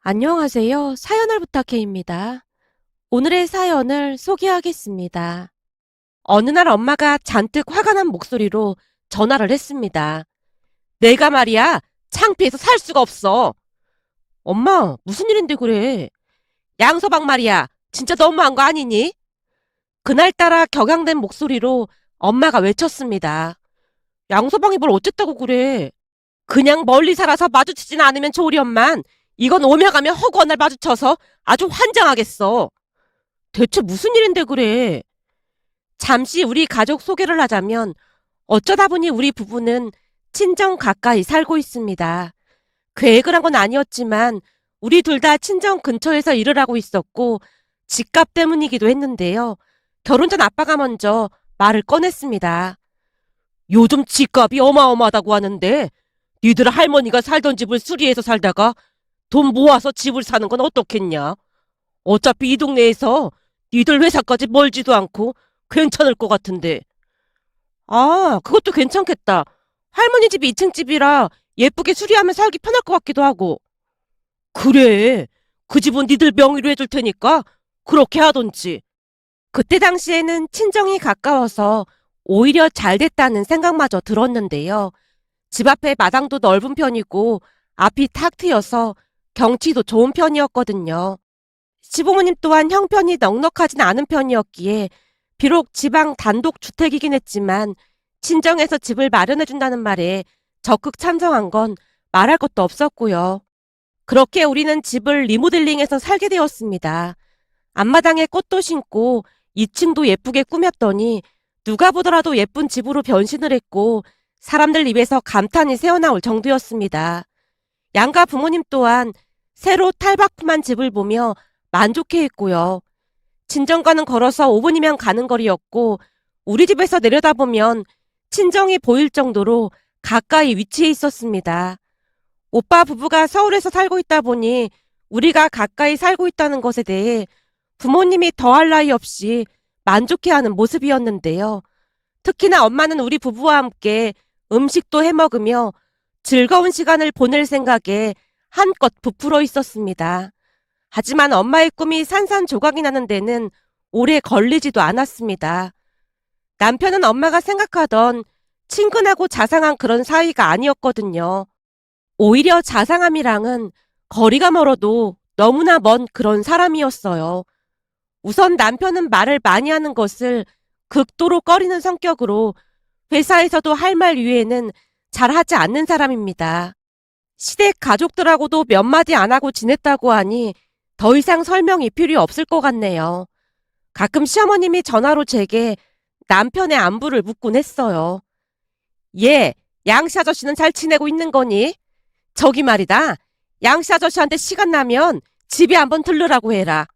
안녕하세요. 사연을 부탁해입니다. 오늘의 사연을 소개하겠습니다. 어느 날 엄마가 잔뜩 화가 난 목소리로 전화를 했습니다. 내가 말이야, 창피해서 살 수가 없어. 엄마, 무슨 일인데 그래? 양서방 말이야, 진짜 너무한 거 아니니? 그날따라 격양된 목소리로 엄마가 외쳤습니다. 양서방이 뭘 어쨌다고 그래? 그냥 멀리 살아서 마주치진 않으면 좋으련만 이건 오며 가며 허구한 날 마주쳐서 아주 환장하겠어. 대체 무슨 일인데 그래? 잠시 우리 가족 소개를 하자면 어쩌다 보니 우리 부부는 친정 가까이 살고 있습니다. 계획을 한 건 아니었지만 우리 둘 다 친정 근처에서 일을 하고 있었고 집값 때문이기도 했는데요. 결혼 전 아빠가 먼저 말을 꺼냈습니다. 요즘 집값이 어마어마하다고 하는데 니들 할머니가 살던 집을 수리해서 살다가 돈 모아서 집을 사는 건 어떻겠냐? 어차피 이 동네에서 니들 회사까지 멀지도 않고 괜찮을 것 같은데. 아, 그것도 괜찮겠다. 할머니 집이 2층 집이라 예쁘게 수리하면 살기 편할 것 같기도 하고. 그래. 그 집은 니들 명의로 해줄 테니까 그렇게 하던지. 그때 당시에는 친정이 가까워서 오히려 잘 됐다는 생각마저 들었는데요. 집 앞에 마당도 넓은 편이고 앞이 탁 트여서 경치도 좋은 편이었거든요. 시부모님 또한 형편이 넉넉하진 않은 편이었기에 비록 지방 단독 주택이긴 했지만 친정에서 집을 마련해준다는 말에 적극 찬성한 건 말할 것도 없었고요. 그렇게 우리는 집을 리모델링해서 살게 되었습니다. 앞마당에 꽃도 심고 2층도 예쁘게 꾸몄더니 누가 보더라도 예쁜 집으로 변신을 했고 사람들 입에서 감탄이 새어나올 정도였습니다. 양가 부모님 또한 새로 탈바꿈한 집을 보며 만족해 했고요. 친정과는 걸어서 5분이면 가는 거리였고 우리 집에서 내려다보면 친정이 보일 정도로 가까이 위치해 있었습니다. 오빠 부부가 서울에서 살고 있다 보니 우리가 가까이 살고 있다는 것에 대해 부모님이 더할 나위 없이 만족해하는 모습이었는데요. 특히나 엄마는 우리 부부와 함께 음식도 해먹으며 즐거운 시간을 보낼 생각에 한껏 부풀어 있었습니다. 하지만 엄마의 꿈이 산산조각이 나는 데는 오래 걸리지도 않았습니다. 남편은 엄마가 생각하던 친근하고 자상한 그런 사이가 아니었거든요. 오히려 자상함이랑은 거리가 멀어도 너무나 먼 그런 사람이었어요. 우선 남편은 말을 많이 하는 것을 극도로 꺼리는 성격으로 회사에서도 할 말 위에는 잘하지 않는 사람입니다. 시댁 가족들하고도 몇 마디 안 하고 지냈다고 하니 더 이상 설명이 필요 없을 것 같네요. 가끔 시어머님이 전화로 제게 남편의 안부를 묻곤 했어요. 예, 양씨 아저씨는 잘 지내고 있는 거니? 저기 말이다. 양씨 아저씨한테 시간 나면 집에 한번 들르라고 해라.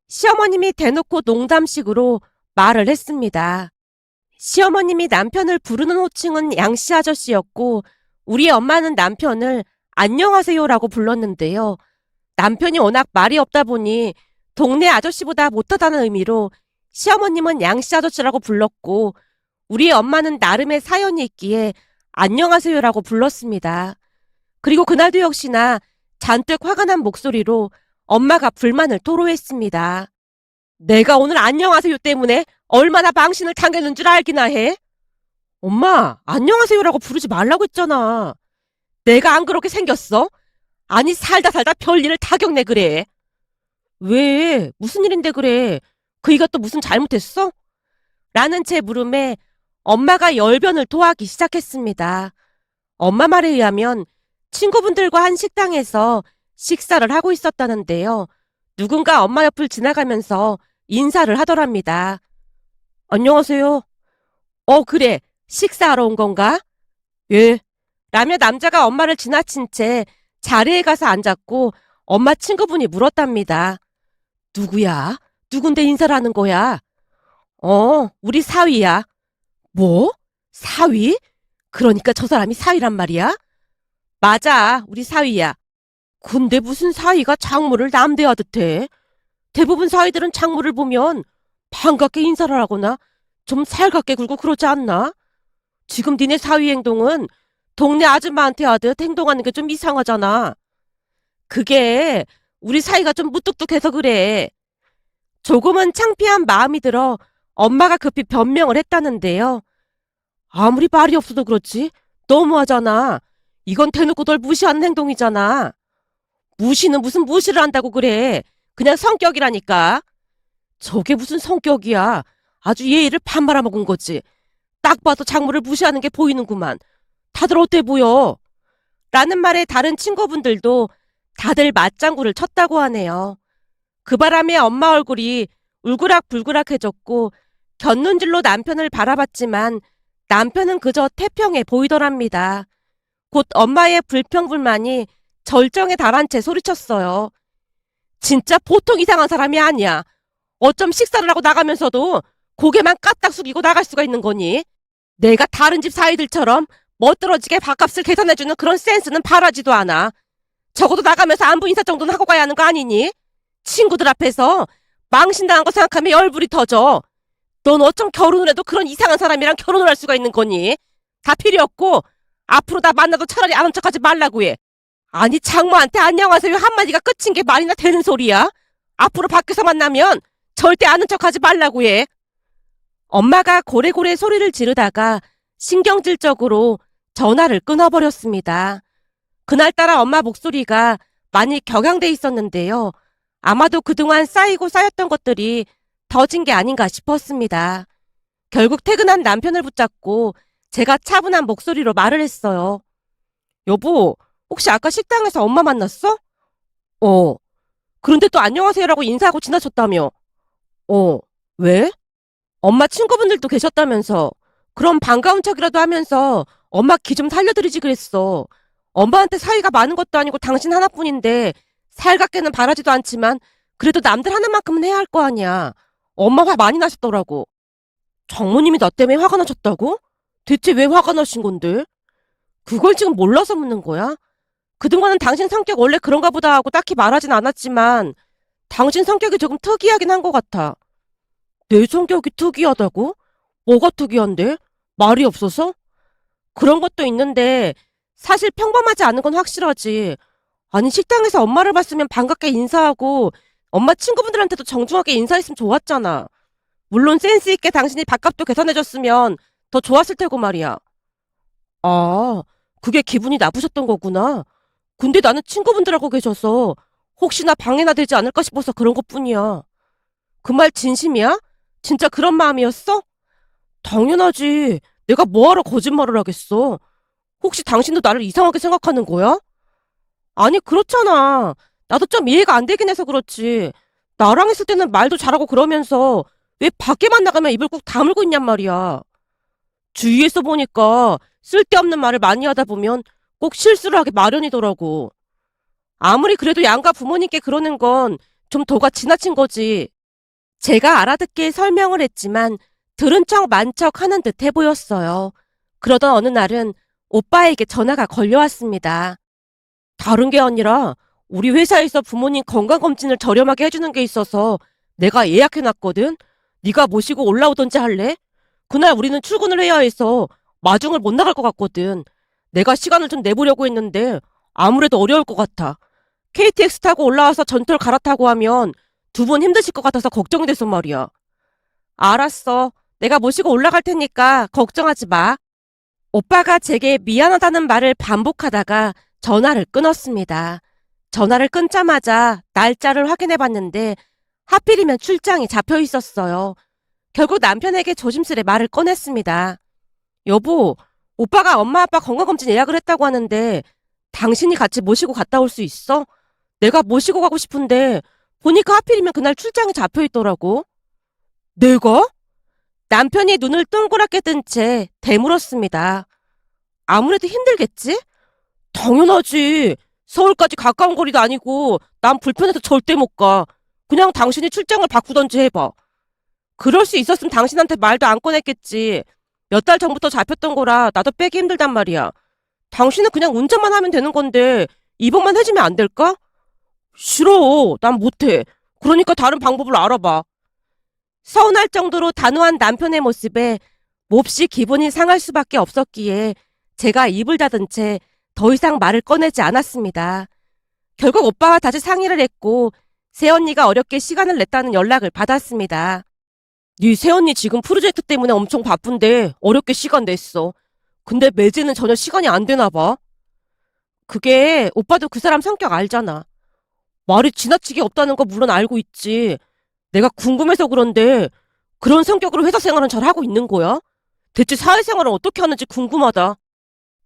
시어머님이 대놓고 농담식으로 말을 했습니다. 시어머님이 남편을 부르는 호칭은 양씨 아저씨였고 우리 엄마는 남편을 안녕하세요라고 불렀는데요. 남편이 워낙 말이 없다 보니 동네 아저씨보다 못하다는 의미로 시어머님은 양씨 아저씨라고 불렀고 우리 엄마는 나름의 사연이 있기에 안녕하세요라고 불렀습니다. 그리고 그날도 역시나 잔뜩 화가 난 목소리로 엄마가 불만을 토로했습니다. 내가 오늘 안녕하세요 때문에 얼마나 망신을 당했는 줄 알기나 해? 엄마, 안녕하세요라고 부르지 말라고 했잖아. 내가 안 그렇게 생겼어? 아니 살다 살다 별일을 다 겪네 그래. 왜? 무슨 일인데 그래? 그이가 또 무슨 잘못했어? 라는 제 물음에 엄마가 열변을 토하기 시작했습니다. 엄마 말에 의하면 친구분들과 한 식당에서 식사를 하고 있었다는데요. 누군가 엄마 옆을 지나가면서 인사를 하더랍니다. 안녕하세요. 그래. 식사하러 온 건가? 예. 라며 남자가 엄마를 지나친 채 자리에 가서 앉았고 엄마 친구분이 물었답니다. 누구야? 누군데 인사를 하는 거야? 우리 사위야. 뭐? 사위? 그러니까 저 사람이 사위란 말이야? 맞아, 우리 사위야. 근데 무슨 사위가 장모를 남대하듯 해? 대부분 사위들은 장모를 보면 반갑게 인사를 하거나 좀 살갑게 굴고 그러지 않나? 지금 니네 사위 행동은 동네 아줌마한테 하듯 행동하는 게 좀 이상하잖아. 그게 우리 사이가 좀 무뚝뚝해서 그래. 조금은 창피한 마음이 들어 엄마가 급히 변명을 했다는데요. 아무리 말이 없어도 그렇지. 너무하잖아. 이건 대놓고 널 무시하는 행동이잖아. 무시는 무슨 무시를 한다고 그래. 그냥 성격이라니까. 저게 무슨 성격이야. 아주 예의를 판 말아먹은 거지. 딱 봐도 장모를 무시하는 게 보이는구만. 다들 어때 보여? 라는 말에 다른 친구분들도 다들 맞장구를 쳤다고 하네요. 그 바람에 엄마 얼굴이 울그락불그락해졌고 곁눈질로 남편을 바라봤지만 남편은 그저 태평해 보이더랍니다. 곧 엄마의 불평불만이 절정에 달한 채 소리쳤어요. 진짜 보통 이상한 사람이 아니야. 어쩜 식사를 하고 나가면서도 고개만 까딱 숙이고 나갈 수가 있는 거니? 내가 다른 집 사위들처럼 멋들어지게 밥값을 계산해주는 그런 센스는 바라지도 않아. 적어도 나가면서 안부 인사 정도는 하고 가야 하는 거 아니니? 친구들 앞에서 망신당한 거 생각하면 열불이 터져. 넌 어쩜 결혼을 해도 그런 이상한 사람이랑 결혼을 할 수가 있는 거니? 다 필요 없고 앞으로 나 만나도 차라리 아는 척하지 말라고 해. 아니 장모한테 안녕하세요 한마디가 끝인 게 말이나 되는 소리야? 앞으로 밖에서 만나면 절대 아는 척하지 말라고 해. 엄마가 고래고래 소리를 지르다가 신경질적으로 전화를 끊어버렸습니다. 그날따라 엄마 목소리가 많이 격양돼 있었는데요. 아마도 그동안 쌓이고 쌓였던 것들이 터진 게 아닌가 싶었습니다. 결국 퇴근한 남편을 붙잡고 제가 차분한 목소리로 말을 했어요. 여보, 혹시 아까 식당에서 엄마 만났어? 어. 그런데 또 안녕하세요라고 인사하고 지나쳤다며. 왜? 엄마 친구분들도 계셨다면서. 그럼 반가운 척이라도 하면서 엄마 기 좀 살려드리지 그랬어. 엄마한테 사이가 많은 것도 아니고 당신 하나뿐인데 살갑게는 바라지도 않지만 그래도 남들 하나만큼은 해야 할 거 아니야. 엄마 화 많이 나셨더라고. 장모님이 나 때문에 화가 나셨다고? 대체 왜 화가 나신 건데? 그걸 지금 몰라서 묻는 거야? 그동안은 당신 성격 원래 그런가 보다 하고 딱히 말하진 않았지만 당신 성격이 조금 특이하긴 한 것 같아. 내 성격이 특이하다고? 뭐가 특이한데? 말이 없어서? 그런 것도 있는데 사실 평범하지 않은 건 확실하지. 아니 식당에서 엄마를 봤으면 반갑게 인사하고 엄마 친구분들한테도 정중하게 인사했으면 좋았잖아. 물론 센스 있게 당신이 밥값도 계산해줬으면 더 좋았을 테고 말이야. 아, 그게 기분이 나쁘셨던 거구나. 근데 나는 친구분들하고 계셔서 혹시나 방해나 되지 않을까 싶어서 그런 것뿐이야. 그 말 진심이야? 진짜 그런 마음이었어? 당연하지. 내가 뭐하러 거짓말을 하겠어. 혹시 당신도 나를 이상하게 생각하는 거야? 아니, 그렇잖아. 나도 좀 이해가 안 되긴 해서 그렇지. 나랑 있을 때는 말도 잘하고 그러면서 왜 밖에만 나가면 입을 꾹 다물고 있냔 말이야. 주위에서 보니까 쓸데없는 말을 많이 하다 보면 꼭 실수를 하게 마련이더라고. 아무리 그래도 양가 부모님께 그러는 건 좀 도가 지나친 거지. 제가 알아듣게 설명을 했지만 들은 척 만 척 하는 듯 해 보였어요. 그러던 어느 날은 오빠에게 전화가 걸려왔습니다. 다른 게 아니라 우리 회사에서 부모님 건강검진을 저렴하게 해주는 게 있어서 내가 예약해놨거든. 네가 모시고 올라오던지 할래? 그날 우리는 출근을 해야 해서 마중을 못 나갈 것 같거든. 내가 시간을 좀 내보려고 했는데 아무래도 어려울 것 같아. KTX 타고 올라와서 전철 갈아타고 하면 두 분 힘드실 것 같아서 걱정이 돼서 말이야. 알았어. 내가 모시고 올라갈 테니까 걱정하지 마. 오빠가 제게 미안하다는 말을 반복하다가 전화를 끊었습니다. 전화를 끊자마자 날짜를 확인해 봤는데 하필이면 출장이 잡혀 있었어요. 결국 남편에게 조심스레 말을 꺼냈습니다. 여보, 오빠가 엄마 아빠 건강검진 예약을 했다고 하는데 당신이 같이 모시고 갔다 올 수 있어? 내가 모시고 가고 싶은데 보니까 하필이면 그날 출장이 잡혀 있더라고. 내가? 남편이 눈을 동그랗게 뜬 채 되물었습니다. 아무래도 힘들겠지? 당연하지. 서울까지 가까운 거리도 아니고 난 불편해서 절대 못 가. 그냥 당신이 출장을 바꾸던지 해봐. 그럴 수 있었으면 당신한테 말도 안 꺼냈겠지. 몇 달 전부터 잡혔던 거라 나도 빼기 힘들단 말이야. 당신은 그냥 운전만 하면 되는 건데 입원만 해주면 안 될까? 싫어. 난 못해. 그러니까 다른 방법을 알아봐. 서운할 정도로 단호한 남편의 모습에 몹시 기분이 상할 수밖에 없었기에 제가 입을 닫은 채 더 이상 말을 꺼내지 않았습니다. 결국 오빠와 다시 상의를 했고 새언니가 어렵게 시간을 냈다는 연락을 받았습니다. 네 새언니 지금 프로젝트 때문에 엄청 바쁜데 어렵게 시간 냈어. 근데 매제는 전혀 시간이 안 되나 봐. 그게 오빠도 그 사람 성격 알잖아. 말이 지나치게 없다는 거 물론 알고 있지. 내가 궁금해서 그런데 그런 성격으로 회사 생활은 잘 하고 있는 거야? 대체 사회생활은 어떻게 하는지 궁금하다.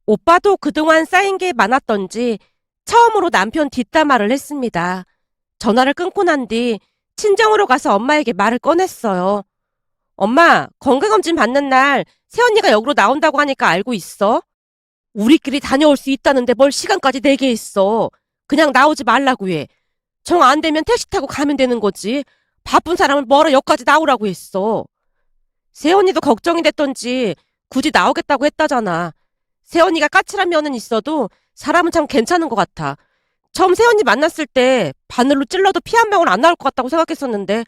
오빠도 그동안 쌓인 게 많았던지 처음으로 남편 뒷담화를 했습니다. 전화를 끊고 난 뒤 친정으로 가서 엄마에게 말을 꺼냈어요. 엄마, 건강검진 받는 날 새언니가 역으로 나온다고 하니까 알고 있어? 우리끼리 다녀올 수 있다는데 뭘 시간까지 내게 했어. 그냥 나오지 말라고 해. 정 안 되면 택시 타고 가면 되는 거지. 바쁜 사람을 뭐하러 역까지 나오라고 했어. 새언니도 걱정이 됐던지 굳이 나오겠다고 했다잖아. 새언니가 까칠한 면은 있어도 사람은 참 괜찮은 것 같아. 처음 새언니 만났을 때 바늘로 찔러도 피 한 방울 안 나올 것 같다고 생각했었는데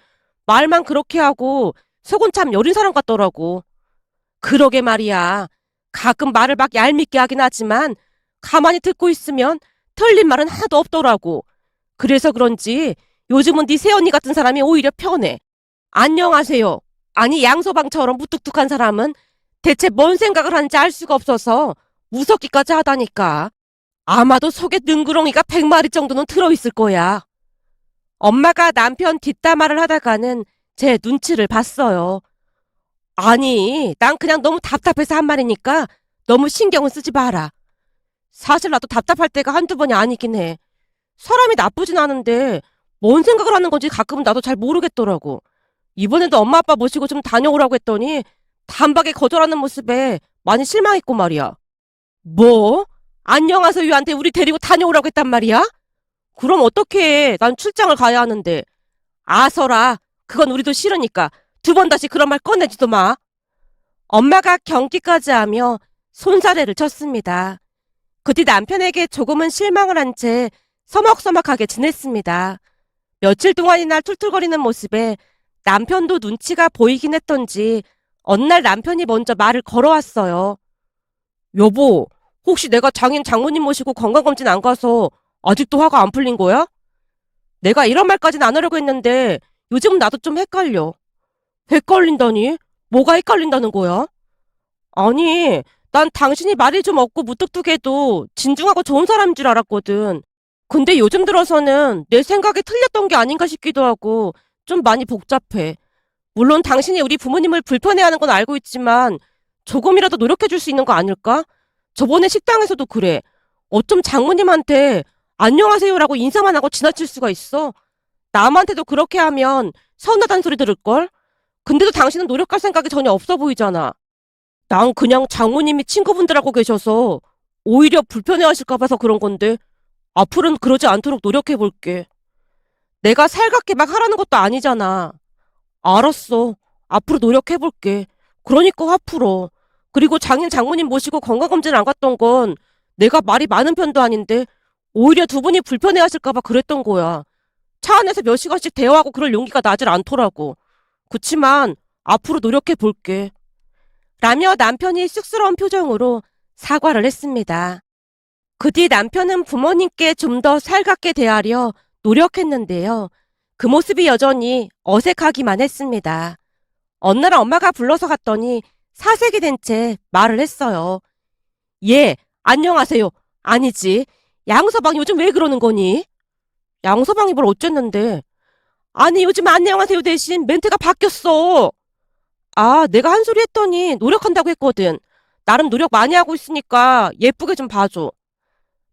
말만 그렇게 하고 속은 참 여린 사람 같더라고. 그러게 말이야. 가끔 말을 막 얄밉게 하긴 하지만 가만히 듣고 있으면 틀린 말은 하나도 없더라고. 그래서 그런지 요즘은 네 새언니 같은 사람이 오히려 편해. 안녕하세요. 아니 양서방처럼 무뚝뚝한 사람은 대체 뭔 생각을 하는지 알 수가 없어서 무섭기까지 하다니까. 아마도 속에 능구렁이가 100마리 정도는 들어있을 거야. 엄마가 남편 뒷담화를 하다가는 제 눈치를 봤어요. 아니, 난 그냥 너무 답답해서 한 말이니까 너무 신경을 쓰지 마라. 사실 나도 답답할 때가 한두 번이 아니긴 해. 사람이 나쁘진 않은데 뭔 생각을 하는 건지 가끔은 나도 잘 모르겠더라고. 이번에도 엄마 아빠 모시고 좀 다녀오라고 했더니 단박에 거절하는 모습에 많이 실망했고 말이야. 뭐? 안녕하세요한테 우리 데리고 다녀오라고 했단 말이야? 그럼 어떡해. 난 출장을 가야 하는데. 아서라. 그건 우리도 싫으니까 두 번 다시 그런 말 꺼내지도 마. 엄마가 경기까지 하며 손사래를 쳤습니다. 그 뒤 남편에게 조금은 실망을 한 채 서먹서먹하게 지냈습니다. 며칠 동안이나 툴툴거리는 모습에 남편도 눈치가 보이긴 했던지 어느 날 남편이 먼저 말을 걸어왔어요. 여보, 혹시 내가 장모님 모시고 건강검진 안 가서 아직도 화가 안 풀린 거야? 내가 이런 말까지는 안 하려고 했는데 요즘은 나도 좀 헷갈려. 헷갈린다니? 뭐가 헷갈린다는 거야? 아니, 난 당신이 말이 좀 없고 무뚝뚝해도 진중하고 좋은 사람인 줄 알았거든. 근데 요즘 들어서는 내 생각이 틀렸던 게 아닌가 싶기도 하고 좀 많이 복잡해. 물론 당신이 우리 부모님을 불편해하는 건 알고 있지만 조금이라도 노력해줄 수 있는 거 아닐까? 저번에 식당에서도 그래. 어쩜 장모님한테 안녕하세요라고 인사만 하고 지나칠 수가 있어? 남한테도 그렇게 하면 서운하다는 소리 들을걸? 근데도 당신은 노력할 생각이 전혀 없어 보이잖아. 난 그냥 장모님이 친구분들하고 계셔서 오히려 불편해하실까 봐서 그런 건데 앞으로는 그러지 않도록 노력해볼게. 내가 살갑게 막 하라는 것도 아니잖아. 알았어. 앞으로 노력해볼게. 그러니까 화 풀어. 그리고 장모님 모시고 건강검진 안 갔던 건 내가 말이 많은 편도 아닌데 오히려 두 분이 불편해하실까 봐 그랬던 거야. 차 안에서 몇 시간씩 대화하고 그럴 용기가 나질 않더라고. 그치만 앞으로 노력해볼게. 라며 남편이 쑥스러운 표정으로 사과를 했습니다. 그 뒤 남편은 부모님께 좀 더 살갑게 대하려 노력했는데요. 그 모습이 여전히 어색하기만 했습니다. 어느 날 엄마가 불러서 갔더니 사색이 된 채 말을 했어요. 예, 안녕하세요. 아니지. 양서방 요즘 왜 그러는 거니? 양서방이 뭘 어쨌는데. 아니 요즘 안녕하세요 대신 멘트가 바뀌었어. 아, 내가 한 소리 했더니 노력한다고 했거든. 나름 노력 많이 하고 있으니까 예쁘게 좀 봐줘.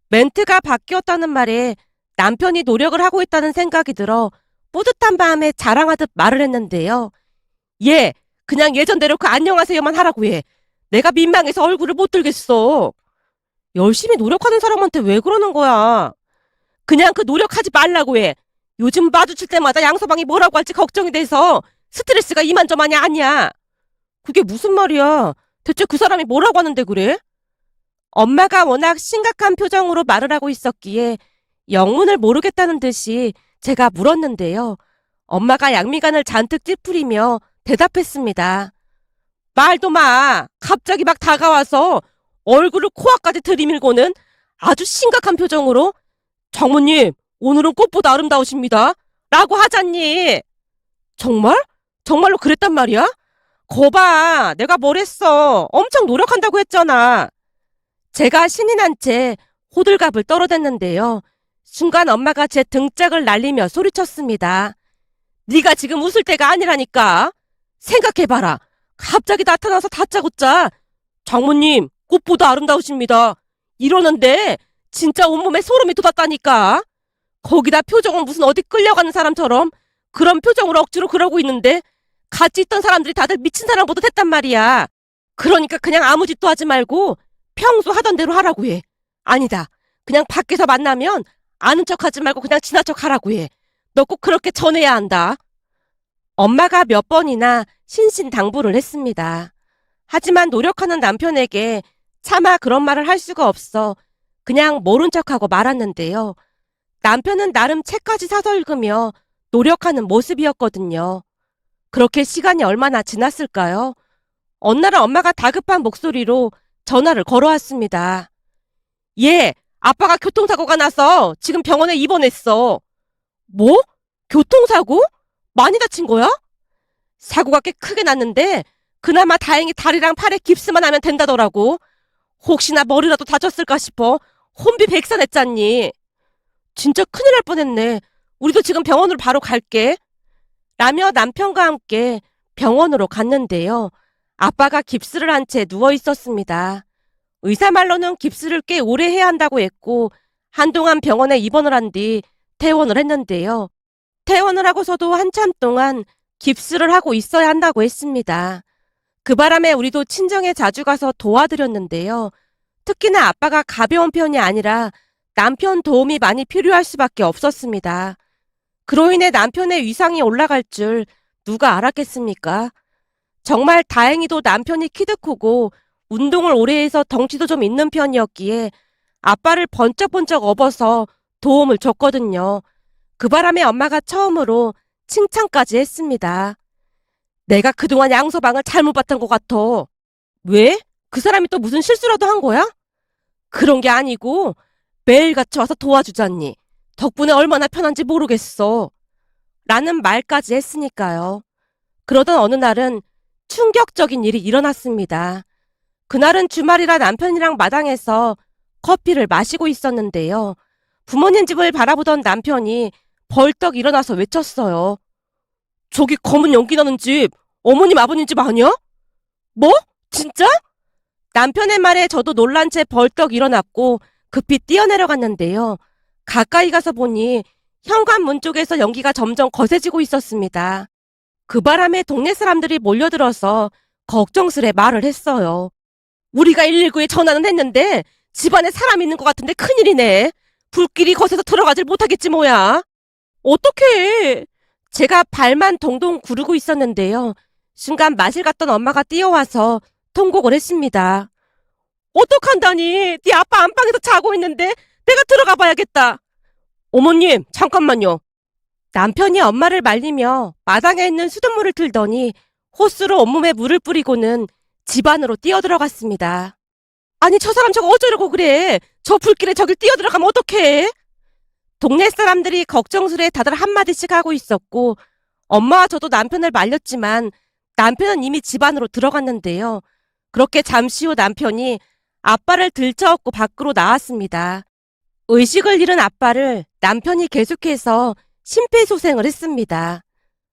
멘트가 바뀌었다는 말에 남편이 노력을 하고 있다는 생각이 들어 뿌듯한 마음에 자랑하듯 말을 했는데요. 예, 그냥 예전대로 그 안녕하세요만 하라고 해. 내가 민망해서 얼굴을 못 들겠어. 열심히 노력하는 사람한테 왜 그러는 거야? 그냥 그 노력하지 말라고 해. 요즘 마주칠 때마다 양서방이 뭐라고 할지 걱정이 돼서 스트레스가 이만저만이 아니야. 그게 무슨 말이야? 대체 그 사람이 뭐라고 하는데 그래? 엄마가 워낙 심각한 표정으로 말을 하고 있었기에 영문을 모르겠다는 듯이 제가 물었는데요. 엄마가 양미간을 잔뜩 찌푸리며 대답했습니다. 말도 마. 갑자기 막 다가와서 얼굴을 코앞까지 들이밀고는 아주 심각한 표정으로 장모님, 오늘은 꽃보다 아름다우십니다. 라고 하잖니. 정말? 정말로 그랬단 말이야? 거봐, 내가 뭘 했어. 엄청 노력한다고 했잖아. 제가 신이 난 채 호들갑을 떨어댔는데요. 순간 엄마가 제 등짝을 날리며 소리쳤습니다. 네가 지금 웃을 때가 아니라니까. 생각해봐라. 갑자기 나타나서 다짜고짜 장모님, 꽃보다 아름다우십니다. 이러는데 진짜 온몸에 소름이 돋았다니까. 거기다 표정은 무슨 어디 끌려가는 사람처럼 그런 표정으로 억지로 그러고 있는데 같이 있던 사람들이 다들 미친 사람보다 됐단 말이야. 그러니까 그냥 아무 짓도 하지 말고 평소 하던 대로 하라고 해. 아니다. 그냥 밖에서 만나면 아는 척하지 말고 그냥 지난 척 하라고 해. 너 꼭 그렇게 전해야 한다. 엄마가 몇 번이나 신신당부를 했습니다. 하지만 노력하는 남편에게 차마 그런 말을 할 수가 없어 그냥 모른 척하고 말았는데요. 남편은 나름 책까지 사서 읽으며 노력하는 모습이었거든요. 그렇게 시간이 얼마나 지났을까요? 어느 날은 엄마가 다급한 목소리로 전화를 걸어왔습니다. 얘, 아빠가 교통사고가 나서 지금 병원에 입원했어. 뭐? 교통사고? 많이 다친 거야? 사고가 꽤 크게 났는데 그나마 다행히 다리랑 팔에 깁스만 하면 된다더라고. 혹시나 머리라도 다쳤을까 싶어 혼비백산했잖니. 진짜 큰일 날 뻔했네. 우리도 지금 병원으로 바로 갈게. 라며 남편과 함께 병원으로 갔는데요. 아빠가 깁스를 한 채 누워 있었습니다. 의사 말로는 깁스를 꽤 오래 해야 한다고 했고 한동안 병원에 입원을 한 뒤 퇴원을 했는데요. 퇴원을 하고서도 한참 동안 깁스를 하고 있어야 한다고 했습니다. 그 바람에 우리도 친정에 자주 가서 도와드렸는데요. 특히나 아빠가 가벼운 편이 아니라 남편 도움이 많이 필요할 수밖에 없었습니다. 그로 인해 남편의 위상이 올라갈 줄 누가 알았겠습니까? 정말 다행히도 남편이 키도 크고 운동을 오래 해서 덩치도 좀 있는 편이었기에 아빠를 번쩍번쩍 업어서 도움을 줬거든요. 그 바람에 엄마가 처음으로 칭찬까지 했습니다. 내가 그동안 양서방을 잘못 봤던 것 같아. 왜? 그 사람이 또 무슨 실수라도 한 거야? 그런 게 아니고 매일같이 와서 도와주잖니. 덕분에 얼마나 편한지 모르겠어. 라는 말까지 했으니까요. 그러던 어느 날은 충격적인 일이 일어났습니다. 그날은 주말이라 남편이랑 마당에서 커피를 마시고 있었는데요. 부모님 집을 바라보던 남편이 벌떡 일어나서 외쳤어요. 저기 검은 연기 나는 집, 어머님 아버님 집 아니야? 뭐? 진짜? 남편의 말에 저도 놀란 채 벌떡 일어났고 급히 뛰어내려갔는데요. 가까이 가서 보니 현관문 쪽에서 연기가 점점 거세지고 있었습니다. 그 바람에 동네 사람들이 몰려들어서 걱정스레 말을 했어요. 우리가 119에 전화는 했는데 집안에 사람 있는 것 같은데 큰일이네. 불길이 거세서 들어가질 못하겠지 뭐야. 어떡해. 제가 발만 동동 구르고 있었는데요. 순간 마실 갔던 엄마가 뛰어와서 통곡을 했습니다. 어떡한다니. 네 아빠 안방에서 자고 있는데 내가 들어가 봐야겠다. 어머님, 잠깐만요. 남편이 엄마를 말리며 마당에 있는 수돗물을 틀더니 호스로 온몸에 물을 뿌리고는 집 안으로 뛰어들어갔습니다. 아니 저 사람 저거 어쩌려고 그래. 저 불길에 저길 뛰어들어가면 어떡해. 동네 사람들이 걱정스레 다들 한마디씩 하고 있었고 엄마와 저도 남편을 말렸지만 남편은 이미 집 안으로 들어갔는데요. 그렇게 잠시 후 남편이 아빠를 들쳐업고 밖으로 나왔습니다. 의식을 잃은 아빠를 남편이 계속해서 심폐소생을 했습니다.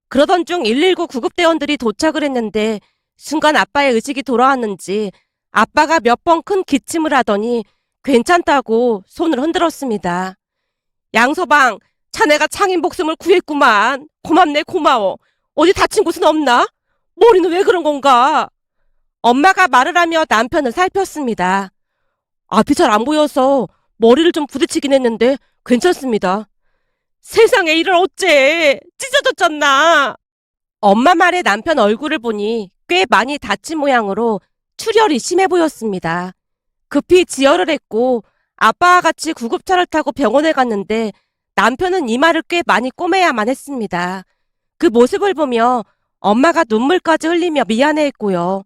그러던 중 119 구급대원들이 도착을 했는데 순간 아빠의 의식이 돌아왔는지 아빠가 몇 번 큰 기침을 하더니 괜찮다고 손을 흔들었습니다. 양서방, 자네가 창인 목숨을 구했구만. 고맙네, 고마워. 어디 다친 곳은 없나? 머리는 왜 그런 건가? 엄마가 말을 하며 남편을 살폈습니다. 앞이 잘 안 보여서 머리를 좀 부딪히긴 했는데 괜찮습니다. 세상에 이를 어째. 찢어졌잖아. 엄마 말에 남편 얼굴을 보니 꽤 많이 다친 모양으로 출혈이 심해 보였습니다. 급히 지혈을 했고 아빠와 같이 구급차를 타고 병원에 갔는데 남편은 이마를 꽤 많이 꼬매야만 했습니다. 그 모습을 보며 엄마가 눈물까지 흘리며 미안해했고요.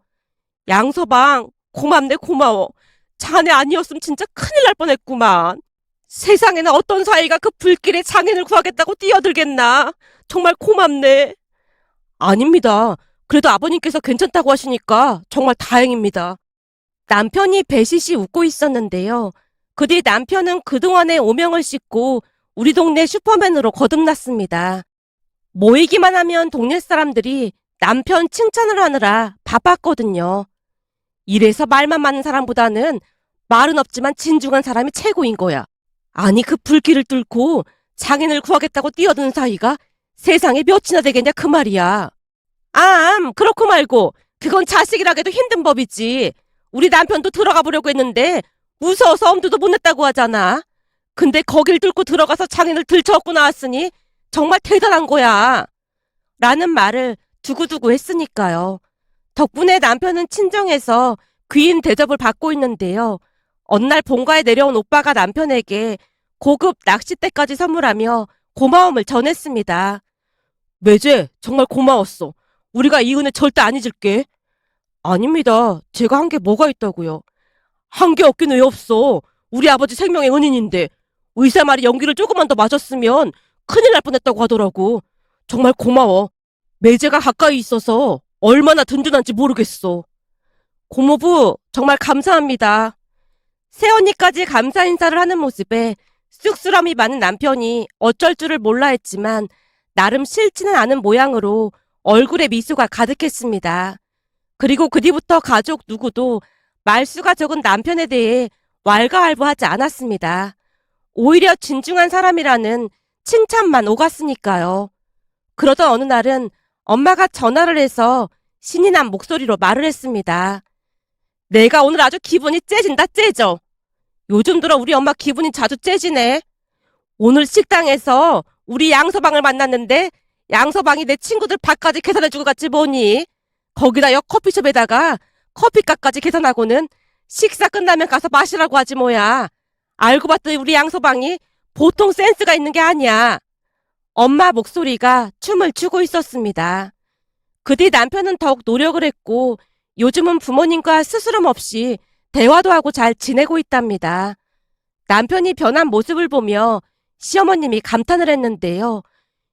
양서방, 고맙네, 고마워. 자네 아니었으면 진짜 큰일 날 뻔했구만. 세상에는 어떤 사이가 그 불길에 장인을 구하겠다고 뛰어들겠나. 정말 고맙네. 아닙니다. 그래도 아버님께서 괜찮다고 하시니까 정말 다행입니다. 남편이 배시시 웃고 있었는데요. 그 뒤 남편은 그동안의 오명을 씻고 우리 동네 슈퍼맨으로 거듭났습니다. 모이기만 하면 동네 사람들이 남편 칭찬을 하느라 바빴거든요. 이래서 말만 많은 사람보다는 말은 없지만 진중한 사람이 최고인 거야. 아니 그 불길을 뚫고 장인을 구하겠다고 뛰어드는 사이가 세상에 몇이나 되겠냐 그 말이야. 그렇고 말고 그건 자식이라기도 힘든 법이지. 우리 남편도 들어가 보려고 했는데 무서워서 엄두도 못 냈다고 하잖아. 근데 거길 뚫고 들어가서 장인을 들쳐업고 나왔으니 정말 대단한 거야. 라는 말을 두고두고 했으니까요. 덕분에 남편은 친정에서 귀인 대접을 받고 있는데요. 어느 날 본가에 내려온 오빠가 남편에게 고급 낚싯대까지 선물하며 고마움을 전했습니다. 매제, 정말 고마웠어. 우리가 이 은혜 절대 안 잊을게. 아닙니다. 제가 한 게 뭐가 있다고요. 한 게 없긴 왜 없어. 우리 아버지 생명의 은인인데 의사 말이 연기를 조금만 더 마셨으면 큰일 날 뻔했다고 하더라고. 정말 고마워. 매제가 가까이 있어서 얼마나 든든한지 모르겠어. 고모부, 정말 감사합니다. 새언니까지 감사 인사를 하는 모습에 쑥스러움이 많은 남편이 어쩔 줄을 몰라 했지만 나름 싫지는 않은 모양으로 얼굴에 미소가 가득했습니다. 그리고 그 뒤부터 가족 누구도 말수가 적은 남편에 대해 왈가왈부하지 않았습니다. 오히려 진중한 사람이라는 칭찬만 오갔으니까요. 그러던 어느 날은 엄마가 전화를 해서 신이 난 목소리로 말을 했습니다. 내가 오늘 아주 기분이 째진다 째져. 요즘 들어 우리 엄마 기분이 자주 째지네. 오늘 식당에서 우리 양서방을 만났는데 양서방이 내 친구들 밥까지 계산해주고 갔지 뭐니. 거기다 역 커피숍에다가 커피값까지 계산하고는 식사 끝나면 가서 마시라고 하지 뭐야. 알고 봤더니 우리 양서방이 보통 센스가 있는 게 아니야. 엄마 목소리가 춤을 추고 있었습니다. 그 뒤 남편은 더욱 노력을 했고 요즘은 부모님과 스스럼 없이 대화도 하고 잘 지내고 있답니다. 남편이 변한 모습을 보며 시어머님이 감탄을 했는데요.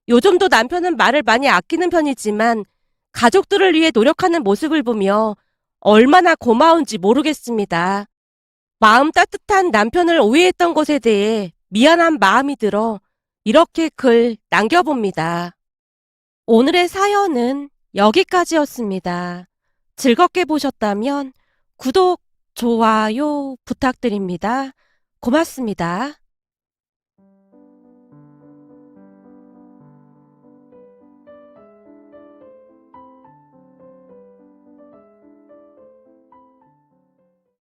요즘도 남편은 말을 많이 아끼는 편이지만 가족들을 위해 노력하는 모습을 보며 얼마나 고마운지 모르겠습니다. 마음 따뜻한 남편을 오해했던 것에 대해 미안한 마음이 들어 이렇게 글 남겨봅니다. 오늘의 사연은 여기까지였습니다. 즐겁게 보셨다면 구독, 좋아요 부탁드립니다. 고맙습니다.